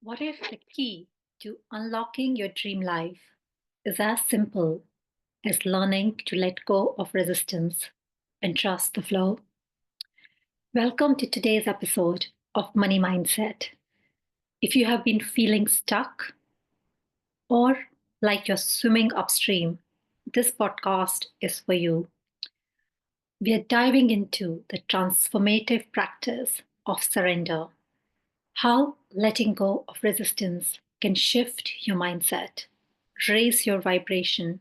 What if the key to unlocking your dream life is as simple as learning to let go of resistance and trust the flow? Welcome to today's episode of Money Mindset. If you have been feeling stuck or like you're swimming upstream, this podcast is for you. We are diving into the transformative practice of surrender, how letting go of resistance can shift your mindset, raise your vibration,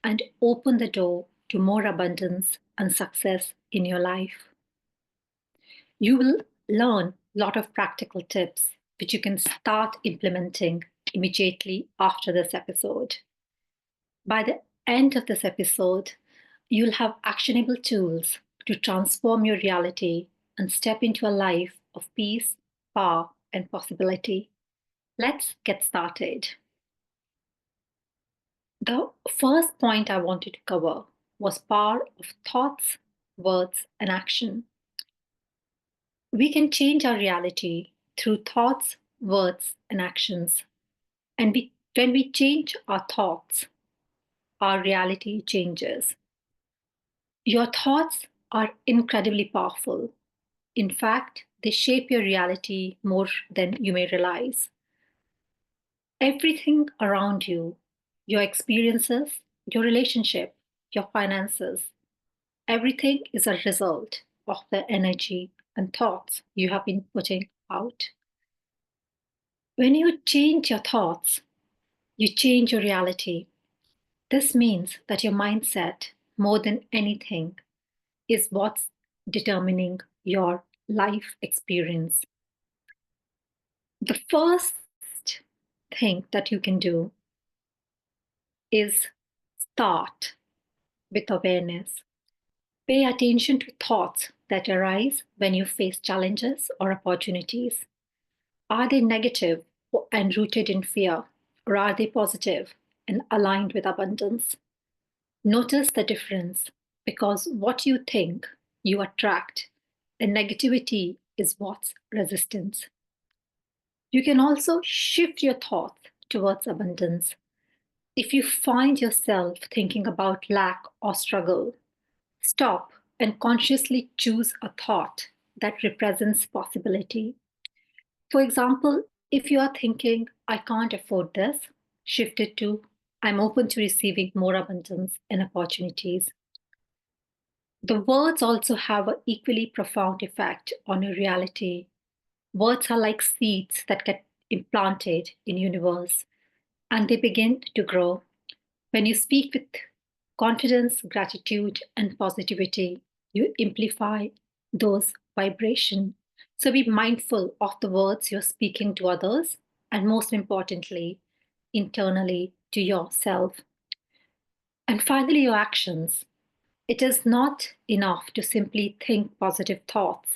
and open the door to more abundance and success in your life. You will learn a lot of practical tips which you can start implementing immediately after this episode. By the end of this episode, you'll have actionable tools to transform your reality and step into a life of peace, power, and possibility. Let's get started. The first point I wanted to cover was power of thoughts, words, and action. We can change our reality through thoughts, words, and actions. When we change our thoughts, our reality changes. Your thoughts are incredibly powerful. In fact, they shape your reality more than you may realize. Everything around you, your experiences, your relationship, your finances, everything is a result of the energy and thoughts you have been putting out. When you change your thoughts, you change your reality. This means that your mindset, more than anything, is what's determining your life experience. The first thing that you can do is start with awareness. Pay attention to thoughts that arise when you face challenges or opportunities. Are they negative and rooted in fear, or are they positive and aligned with abundance? Notice the difference because what you think, you attract, and negativity is what's resistance. You can also shift your thoughts towards abundance. If you find yourself thinking about lack or struggle, stop and consciously choose a thought that represents possibility. For example, if you are thinking, I can't afford this, shift it to, I'm open to receiving more abundance and opportunities. The words also have an equally profound effect on your reality. Words are like seeds that get implanted in universe and they begin to grow. When you speak with confidence, gratitude, and positivity, you amplify those vibrations. So be mindful of the words you're speaking to others, and most importantly, internally to yourself. And finally, your actions. It is not enough to simply think positive thoughts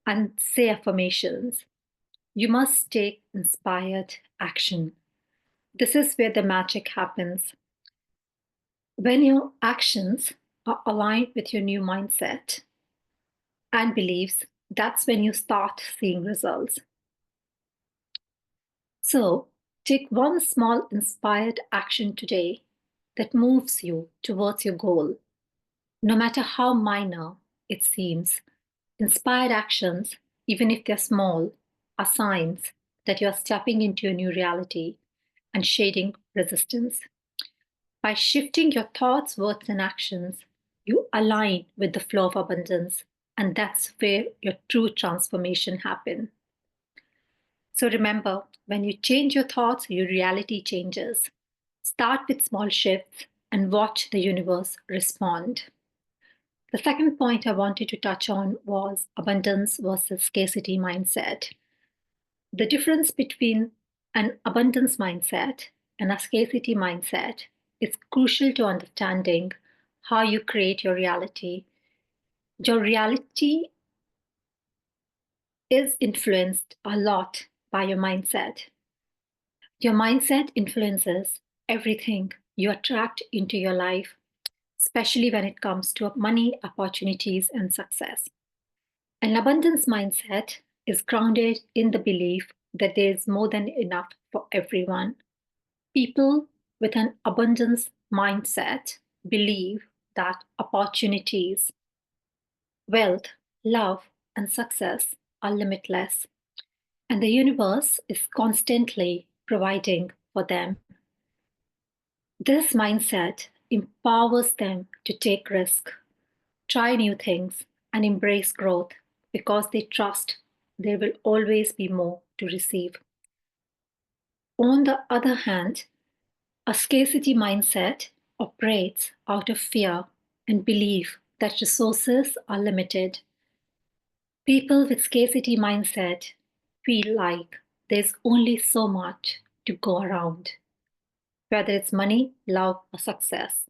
and say affirmations. You must take inspired action. This is where the magic happens. When your actions are aligned with your new mindset and beliefs, that's when you start seeing results. So, take one small inspired action today that moves you towards your goal. No matter how minor it seems, inspired actions, even if they're small, are signs that you're stepping into a new reality and shading resistance. By shifting your thoughts, words, and actions, you align with the flow of abundance, and that's where your true transformation happens. So remember, when you change your thoughts, your reality changes. Start with small shifts and watch the universe respond. The second point I wanted to touch on was abundance versus scarcity mindset. The difference between an abundance mindset and a scarcity mindset is crucial to understanding how you create your reality. Your reality is influenced a lot by your mindset. Your mindset influences everything you attract into your life, especially when it comes to money, opportunities, and success. An abundance mindset is grounded in the belief that there is more than enough for everyone. People with an abundance mindset believe that opportunities, wealth, love, and success are limitless, and the universe is constantly providing for them. This mindset empowers them to take risks, try new things, and embrace growth because they trust there will always be more to receive. On the other hand, a scarcity mindset operates out of fear and belief that resources are limited. People with scarcity mindset feel like there's only so much to go around, whether it's money, love, or success.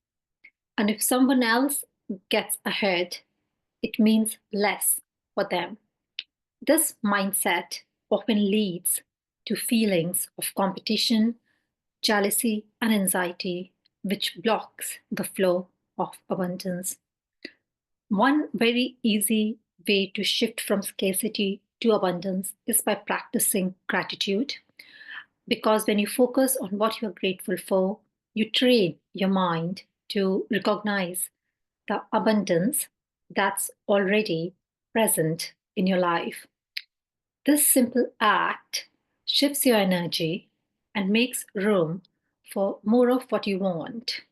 And if someone else gets ahead, it means less for them. This mindset often leads to feelings of competition, jealousy, and anxiety, which blocks the flow of abundance. One very easy way to shift from scarcity to abundance is by practicing gratitude. Because when you focus on what you're grateful for, you train your mind to recognize the abundance that's already present in your life. This simple act shifts your energy and makes room for more of what you want.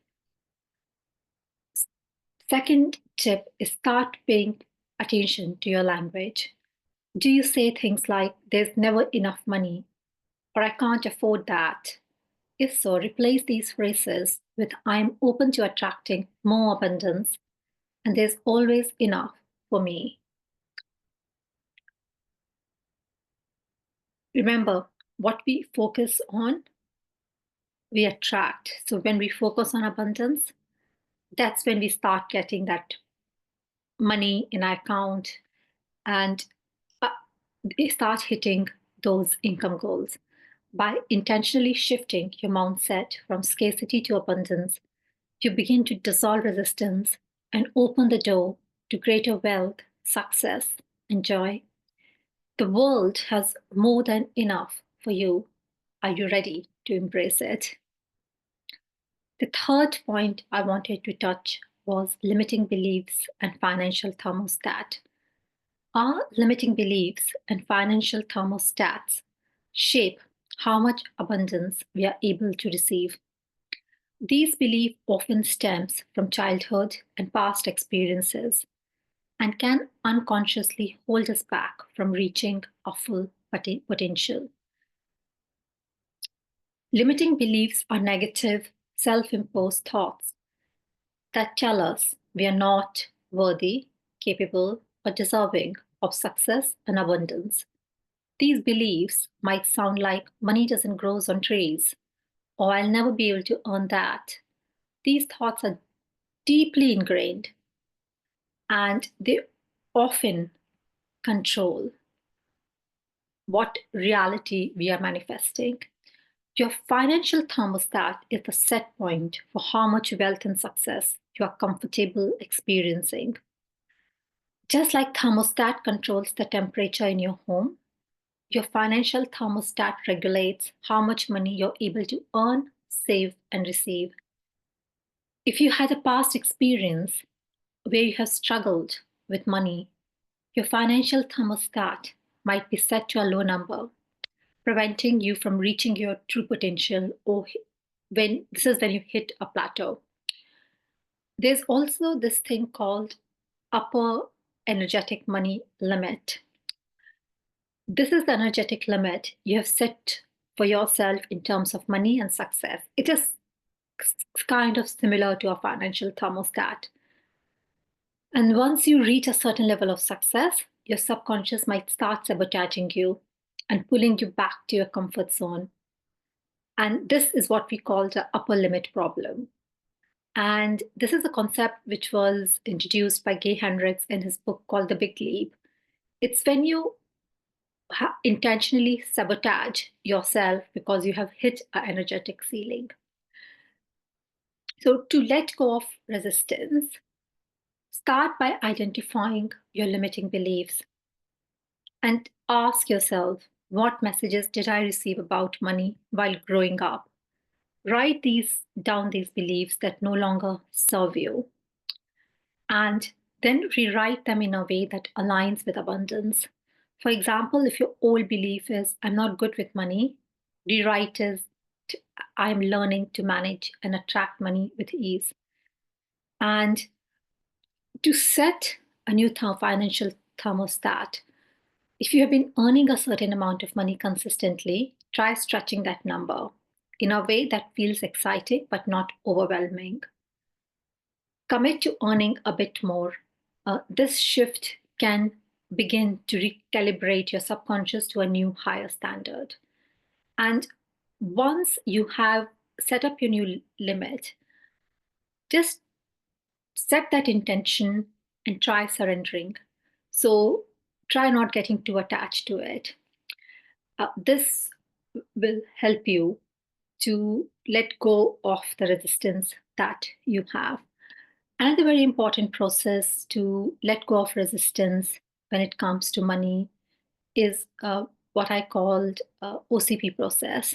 Second tip is start paying attention to your language. Do you say things like, there's never enough money, or I can't afford that? If so, replace these phrases with, I'm open to attracting more abundance, and there's always enough for me. Remember, what we focus on, we attract. So when we focus on abundance, that's when we start getting that money in our account and uh, start hitting those income goals. By intentionally shifting your mindset from scarcity to abundance, you begin to dissolve resistance and open the door to greater wealth, success, and joy. The world has more than enough for you. Are you ready to embrace it? The third point I wanted to touch was limiting beliefs and financial thermostat. Our limiting beliefs and financial thermostats shape how much abundance we are able to receive. These beliefs often stems from childhood and past experiences and can unconsciously hold us back from reaching our full potential. Limiting beliefs are negative, self-imposed thoughts that tell us we are not worthy, capable, or deserving of success and abundance. These beliefs might sound like money doesn't grow on trees, or I'll never be able to earn that. These thoughts are deeply ingrained and they often control what reality we are manifesting. Your financial thermostat is the set point for how much wealth and success you are comfortable experiencing. Just like thermostat controls the temperature in your home, your financial thermostat regulates how much money you're able to earn, save, and receive. If you had a past experience where you have struggled with money, your financial thermostat might be set to a low number, preventing you from reaching your true potential, or when this is when you hit a plateau. There's also this thing called upper energetic money limit. This is the energetic limit you have set for yourself in terms of money and success. It is kind of similar to a financial thermostat. And once you reach a certain level of success, your subconscious might start sabotaging you and pulling you back to your comfort zone. And this is what we call the upper limit problem. And this is a concept which was introduced by Gay Hendricks in his book called The Big Leap. It's when you intentionally sabotage yourself because you have hit an energetic ceiling. So, to let go of resistance, start by identifying your limiting beliefs and ask yourself, What messages did I receive about money while growing up? Write these beliefs that no longer serve you, and then rewrite them in a way that aligns with abundance. For example, if your old belief is I'm not good with money, rewrite as I'm learning to manage and attract money with ease. And to set a new financial thermostat, if you have been earning a certain amount of money consistently, try stretching that number in a way that feels exciting but not overwhelming. Commit to earning a bit more. This shift can begin to recalibrate your subconscious to a new higher standard. And once you have set up your new limit, just set that intention and try surrendering. So try not getting too attached to it. This will help you to let go of the resistance that you have. Another very important process to let go of resistance when it comes to money is what I called OCP process.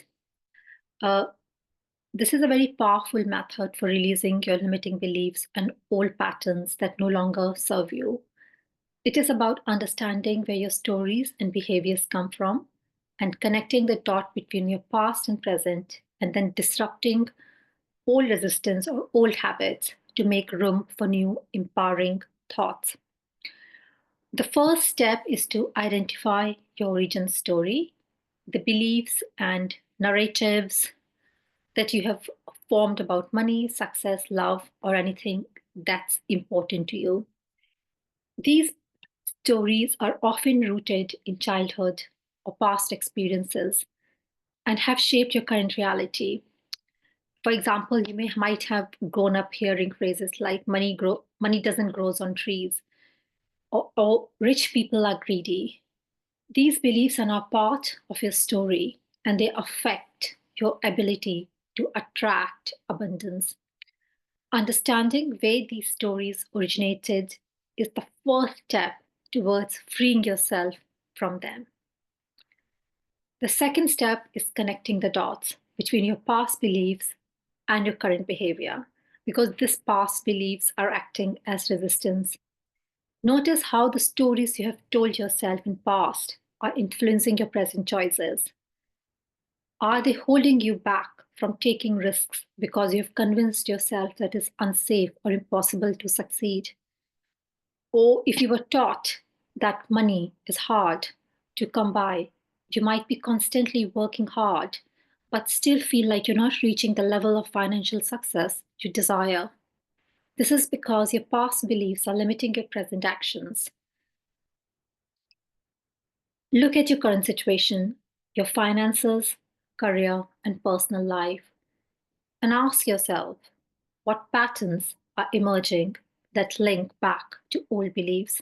Uh, this is a very powerful method for releasing your limiting beliefs and old patterns that no longer serve you. It is about understanding where your stories and behaviors come from and connecting the dot between your past and present, and then disrupting old resistance or old habits to make room for new empowering thoughts. The first step is to identify your origin story, the beliefs and narratives that you have formed about money, success, love, or anything that's important to you. These stories are often rooted in childhood or past experiences and have shaped your current reality. For example, might have grown up hearing phrases like money doesn't grow on trees, or rich people are greedy. These beliefs are now part of your story, and they affect your ability to attract abundance. Understanding where these stories originated is the first step towards freeing yourself from them. The second step is connecting the dots between your past beliefs and your current behavior, because these past beliefs are acting as resistance. Notice how the stories you have told yourself in past are influencing your present choices. Are they holding you back from taking risks because you've convinced yourself that it's unsafe or impossible to succeed? Or if you were taught that money is hard to come by, you might be constantly working hard, but still feel like you're not reaching the level of financial success you desire. This is because your past beliefs are limiting your present actions. Look at your current situation, your finances, career, and personal life, and ask yourself what patterns are emerging that link back to old beliefs.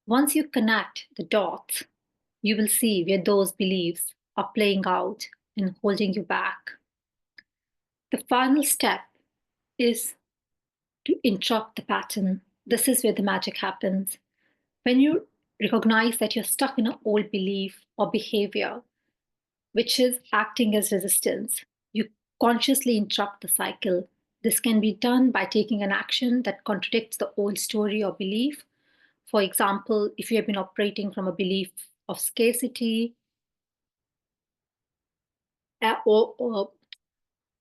Once you connect the dots, you will see where those beliefs are playing out and holding you back. The final step is to interrupt the pattern. This is where the magic happens. When you recognize that you're stuck in an old belief or behavior, which is acting as resistance, you consciously interrupt the cycle. This can be done by taking an action that contradicts the old story or belief. For example, if you have been operating from a belief of scarcity, or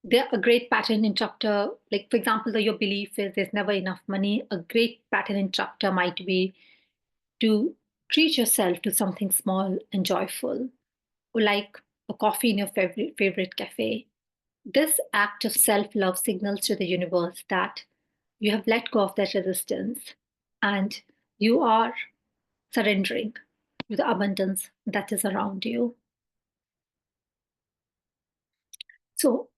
they're a great pattern interrupter. Like, for example, though your belief is there's never enough money, a great pattern interrupter might be to treat yourself to something small and joyful, or like a coffee in your favorite cafe. This act of self love signals to the universe that you have let go of that resistance and you are surrendering to the abundance that is around you. So,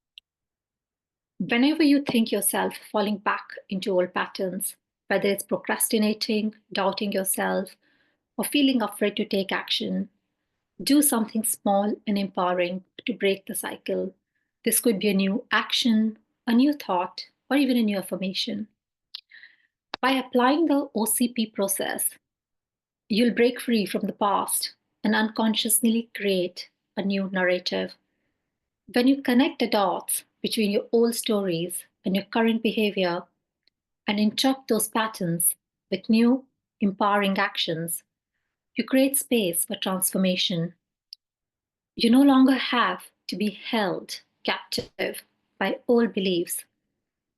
whenever you think yourself falling back into old patterns, whether it's procrastinating, doubting yourself, or feeling afraid to take action, do something small and empowering to break the cycle. This could be a new action, a new thought, or even a new affirmation. By applying the OCP process, you'll break free from the past and unconsciously create a new narrative. When you connect the dots between your old stories and your current behavior and interrupt those patterns with new, empowering actions, you create space for transformation. You no longer have to be held captive by old beliefs.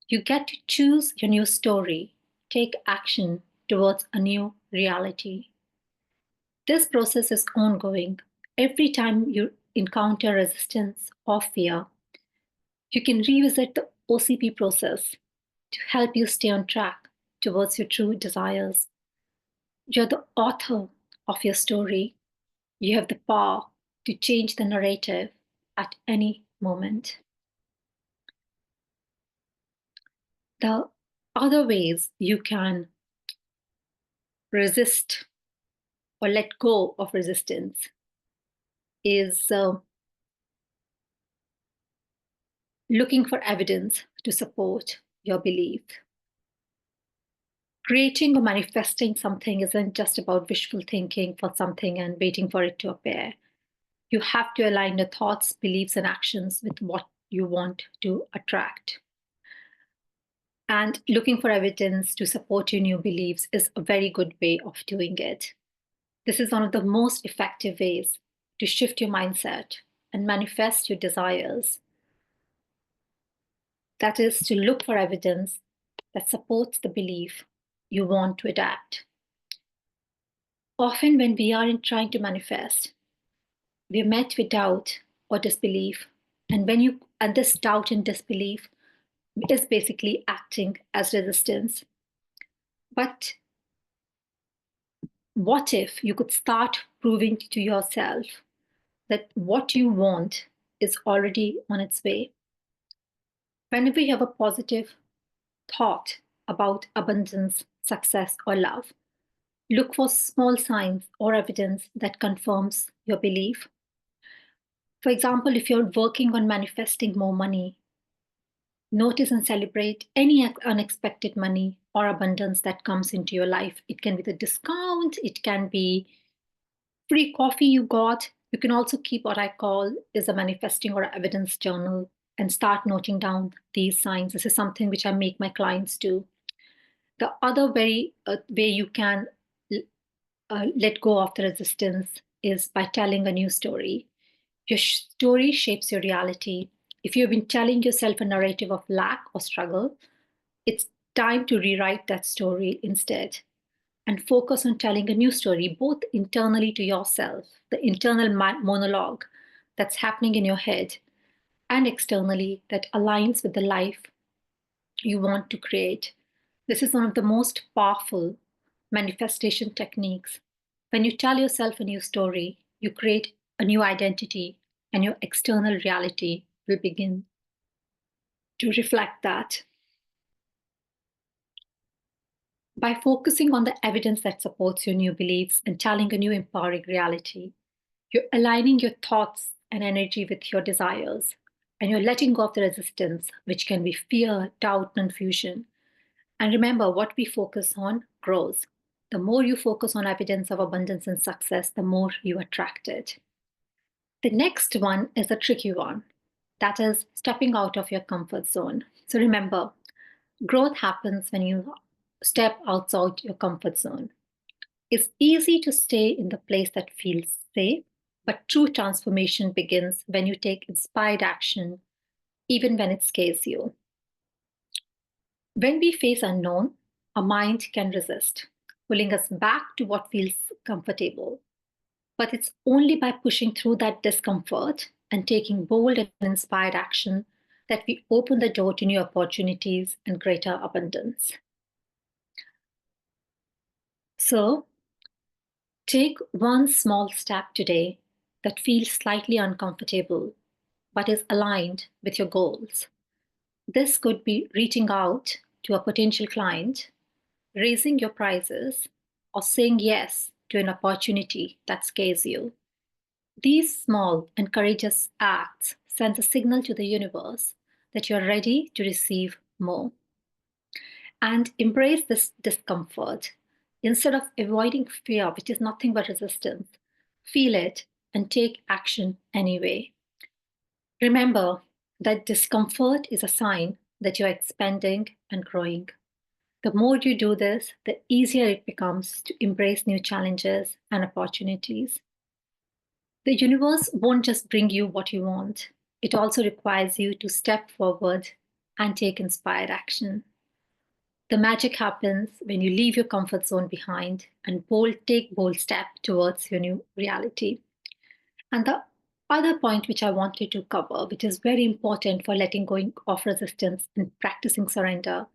You get to choose your new story, take action towards a new reality. This process is ongoing. Every time you encounter resistance or fear, you can revisit the OCP process to help you stay on track towards your true desires. You're the author of your story. You have the power to change the narrative at any moment. The other ways you can resist or let go of resistance is looking for evidence to support your belief. Creating or manifesting something isn't just about wishful thinking for something and waiting for it to appear. You have to align your thoughts, beliefs, and actions with what you want to attract. And looking for evidence to support your new beliefs is a very good way of doing it. This is one of the most effective ways to shift your mindset and manifest your desires. That is to look for evidence that supports the belief you want to adapt. Often, when we are in trying to manifest, we are met with doubt or disbelief. And this doubt and disbelief is basically acting as resistance. But what if you could start proving to yourself that what you want is already on its way? Whenever you have a positive thought about abundance, success, or love, look for small signs or evidence that confirms your belief. For example, if you're working on manifesting more money, notice and celebrate any unexpected money or abundance that comes into your life. It can be the discount, it can be free coffee you got. You can also keep what I call is a manifesting or evidence journal and start noting down these signs. This is something which I make my clients do. The other very way you can let go of the resistance is by telling a new story. Your story shapes your reality. If you've been telling yourself a narrative of lack or struggle, it's time to rewrite that story instead and focus on telling a new story, both internally to yourself, the internal monologue that's happening in your head, and externally that aligns with the life you want to create. This is one of the most powerful manifestation techniques. When you tell yourself a new story, you create a new identity, and your external reality will begin to reflect that. By focusing on the evidence that supports your new beliefs and telling a new empowering reality, you're aligning your thoughts and energy with your desires, and you're letting go of the resistance, which can be fear, doubt, confusion. And remember, what we focus on grows. The more you focus on evidence of abundance and success, the more you attract it. The next one is a tricky one. That is stepping out of your comfort zone. So remember, growth happens when you step outside your comfort zone. It's easy to stay in the place that feels safe, but true transformation begins when you take inspired action, even when it scares you. When we face unknown, our mind can resist, pulling us back to what feels comfortable. But it's only by pushing through that discomfort and taking bold and inspired action that we open the door to new opportunities and greater abundance. So, take one small step today that feels slightly uncomfortable but is aligned with your goals. This could be reaching out to a potential client, raising your prices, or saying yes to an opportunity that scares you. These small and courageous acts send a signal to the universe that you're ready to receive more. And embrace this discomfort. Instead of avoiding fear, which is nothing but resistance, feel it, and take action anyway. Remember that discomfort is a sign that you're expanding and growing. The more you do this, the easier it becomes to embrace new challenges and opportunities. The universe won't just bring you what you want, it also requires you to step forward and take inspired action. The magic happens when you leave your comfort zone behind and take bold step towards your new reality. And the other point which I wanted to cover, which is very important for letting go of resistance and practicing surrender,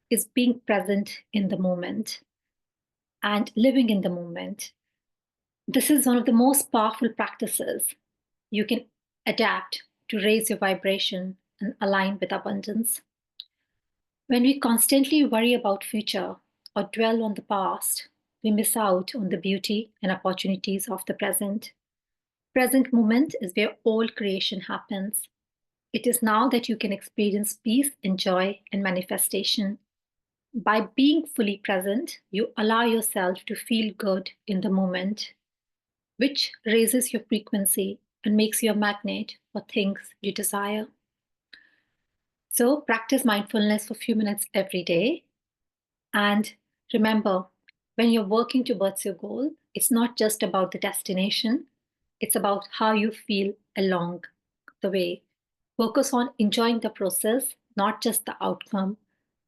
is being present in the moment and living in the moment. This is one of the most powerful practices you can adapt to raise your vibration and align with abundance. When we constantly worry about future or dwell on the past, we miss out on the beauty and opportunities of the present. Present moment is where all creation happens. It is now that you can experience peace and joy and manifestation. By being fully present, you allow yourself to feel good in the moment, which raises your frequency and makes you a magnet for things you desire. So, practice mindfulness for a few minutes every day. And remember, when you're working towards your goal, it's not just about the destination, it's about how you feel along the way. Focus on enjoying the process, not just the outcome.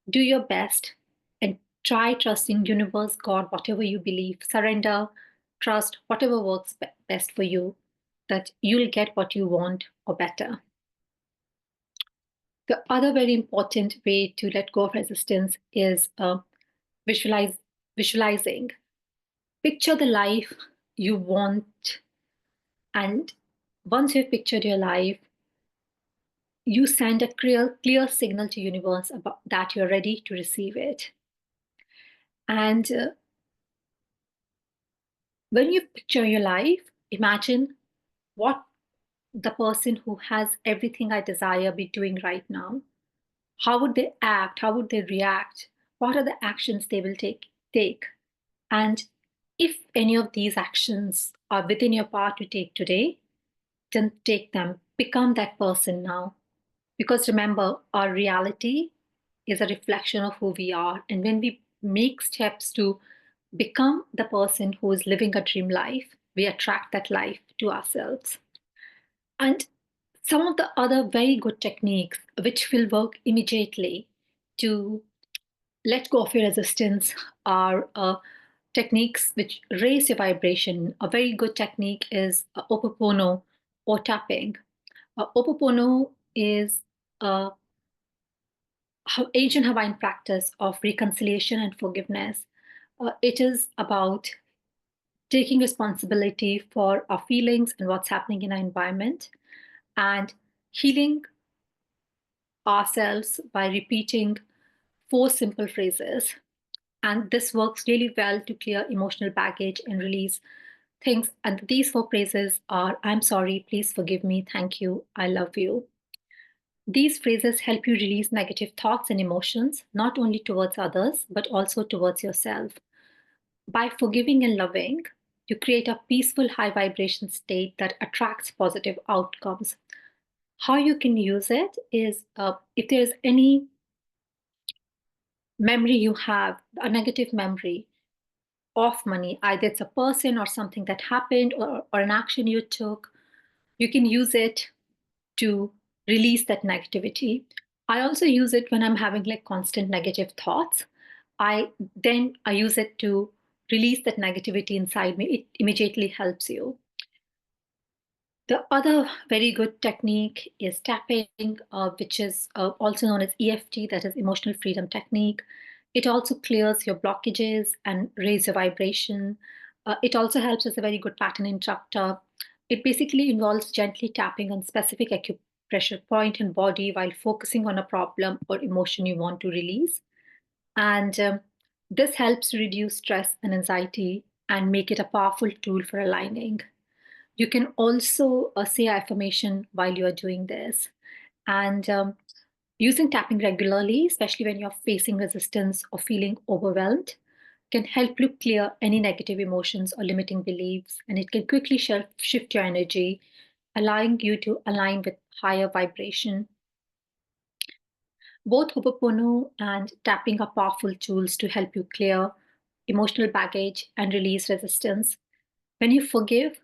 Do your best and try trusting universe, God, whatever you believe. Surrender, trust, whatever works best for you, that you'll get what you want or better. The other very important way to let go of resistance is visualize, visualizing. Picture the life you want, and once you've pictured your life, you send a clear signal to universe about that you're ready to receive it. And when you picture your life, imagine what the person who has everything I desire be doing right now. How would they act? How would they react? What are the actions they will take? And if any of these actions are within your power to take today, then take them. Become that person now. Because remember, our reality is a reflection of who we are. And when we make steps to become the person who is living a dream life, we attract that life to ourselves. And some of the other very good techniques which will work immediately to let go of your resistance are techniques which raise your vibration. A very good technique is Opopono or tapping. Opopono is a ancient Hawaiian practice of reconciliation and forgiveness. It is about taking responsibility for our feelings and what's happening in our environment and healing ourselves by repeating four simple phrases. And this works really well to clear emotional baggage and release things. And these four phrases are: I'm sorry, please forgive me, thank you, I love you. These phrases help you release negative thoughts and emotions, not only towards others, but also towards yourself. By forgiving and loving, you create a peaceful, high vibration state that attracts positive outcomes. How you can use it is if there's any memory you have, a negative memory of money, either it's a person or something that happened or an action you took, you can use it to release that negativity. I also use it when I'm having like constant negative thoughts. I use it to release that negativity inside me. It immediately helps you. The other very good technique is tapping, which is also known as EFT, that is emotional freedom technique. It also clears your blockages and raises your vibration. It also helps as a very good pattern interrupter. It basically involves gently tapping on specific acupressure point and body while focusing on a problem or emotion you want to release. And this helps reduce stress and anxiety and make it a powerful tool for aligning. You can also say affirmation while you're doing this. And using tapping regularly, especially when you're facing resistance or feeling overwhelmed, can help you clear any negative emotions or limiting beliefs, and it can quickly shift your energy, allowing you to align with higher vibration. Both Ho'oponopono and tapping are powerful tools to help you clear emotional baggage and release resistance. When you forgive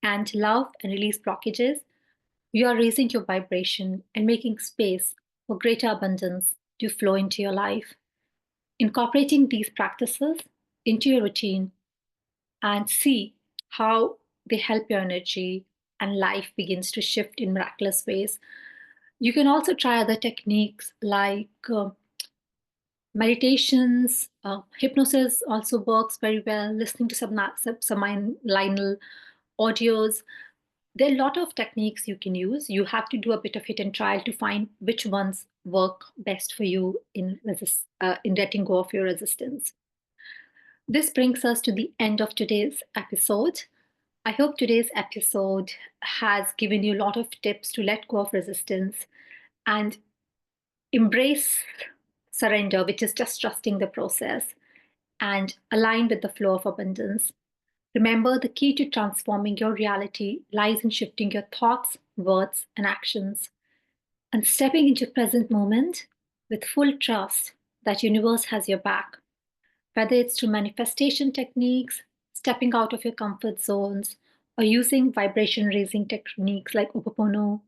and love and release blockages, you are raising your vibration and making space for greater abundance to flow into your life. Incorporating these practices into your routine and see how they help your energy and life begins to shift in miraculous ways. You can also try other techniques like meditations, hypnosis also works very well, listening to some linal audios. There are a lot of techniques you can use. You have to do a bit of hit and trial to find which ones work best for you in letting go of your resistance. This brings us to the end of today's episode. I hope today's episode has given you a lot of tips to let go of resistance and embrace surrender, which is just trusting the process, and align with the flow of abundance. Remember, the key to transforming your reality lies in shifting your thoughts, words, and actions, and stepping into present moment with full trust that universe has your back. Whether it's through manifestation techniques, stepping out of your comfort zones, or using vibration raising techniques like Upapono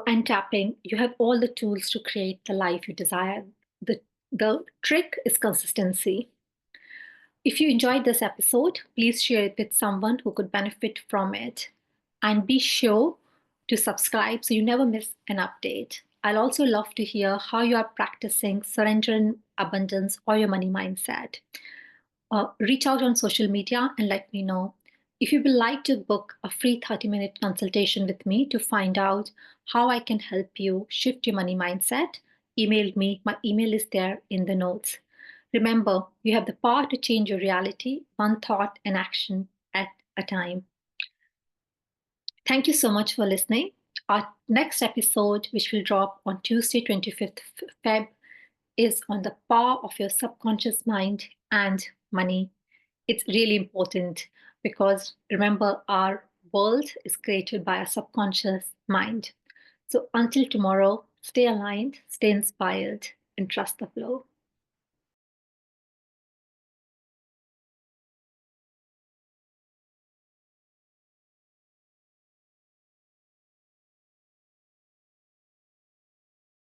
and tapping, you have all the tools to create the life you desire. The trick is consistency. If you enjoyed this episode, please share it with someone who could benefit from it. And be sure to subscribe so you never miss an update. I'll also love to hear how you are practicing surrender and abundance or your money mindset. Reach out on social media and let me know. If you would like to book a free 30-minute consultation with me to find out how I can help you shift your money mindset, email me. My email is there in the notes. Remember, you have the power to change your reality, one thought and action at a time. Thank you so much for listening. Our next episode, which will drop on Tuesday, 25th Feb, is on the power of your subconscious mind and money. It's really important because remember, our world is created by our subconscious mind. So until tomorrow, stay aligned, stay inspired, and trust the flow.